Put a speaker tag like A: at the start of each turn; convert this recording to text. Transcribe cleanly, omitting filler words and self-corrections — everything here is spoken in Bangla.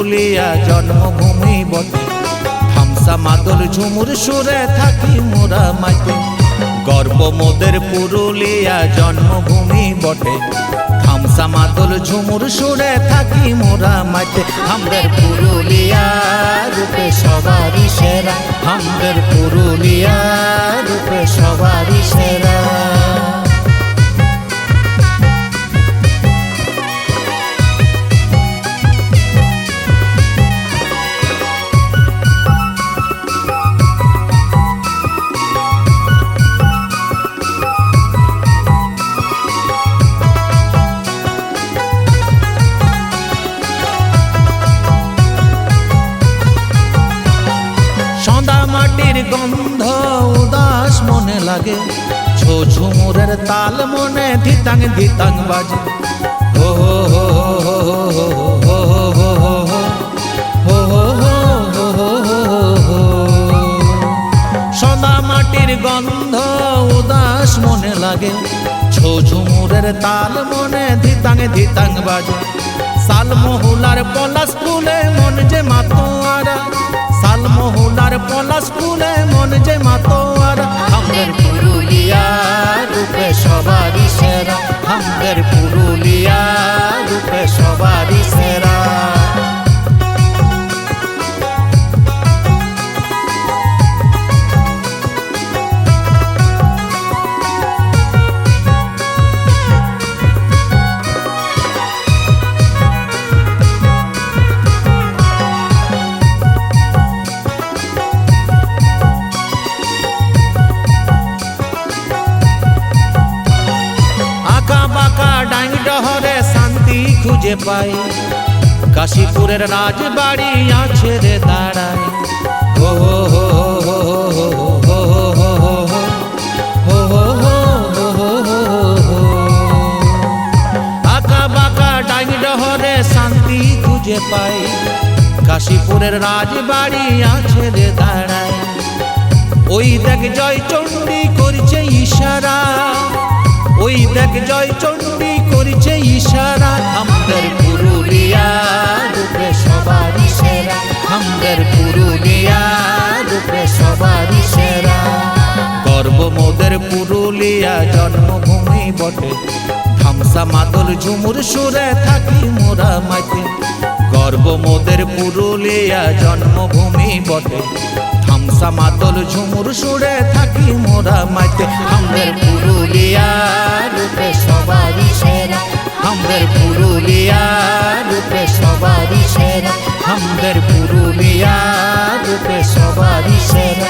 A: পুরুলিয়া জন্মভূমি বটে, ধামসা মাদল ঝুমুর সুরে থাকি মোরা মাইতে। গর্ব মোদের পুরুলিয়া জন্মভূমি বটে, ধামসা মাদল ঝুমুর সুরে থাকি মোরা মাইতে। আমাদের পুরুলিয়া রূপে সবারই সেরা, আমাদের পুরুলিয়া রূপে সবারই সেরা। মাটির গন্ধ উদাস মনে লাগে, ঝো ঝুমুরের তাল মনে ধিতাং ধিতাং বাজে। হো হো হো হো হো হো হো হো। সদা মাটির গন্ধ উদাস মনে লাগে, ঝো ঝুমুরের তাল মনে ধিতাং ধিতাং বাজে। সালমহুলার পলাশ ফুলে মন যে মাতোয়ারা, সালমহুলার পলাশ ফুলে মন যে মাতোয়ারা। আমাদের পুরুলিয়া রূপে সবারই সেরা, আমাদের পুরুলিয়া রূপে সবারই সেরা। ডাইডহরে শান্তি খুঁজে পাই, কাশীপুরের রাজবাড়ি আছে রে দাঁড়ায়। হো হো হো হো হো হো হো হো হো। আঁকা বাঁকা ডাইডহরে শান্তি খুঁজে পাই, কাশীপুরের রাজবাড়ি আছে রে দাঁড়ায়। ওই দেখ জয় চণ্ডী করছে ইশারা, ওই দেখ জয় চণ্ডী করছে ইশারা। আমাদের পুরুলিয়া রূপে সবারই সেরা, আমাদের পুরুলিয়া রূপে সবারই সেরা। গর্ব মোদের পুরুলিয়া জন্মভূমি বটে, ধামসা মাদল ঝুমুর সুরে থাকি মোরা মাইতে। গর্ব মোদের পুরুলিয়া জন্মভূমি বটে, ধামসা মাদল ঝুমুর সুরে থাকি মোরা মাইতে। আমাদের পুরুলিয়া রূপে সবারই সেরা, আমাদের পুরুলিয়া রূপে সবারই সেরা, আমাদের পুরুলিয়া রূপে সবারই সেরা।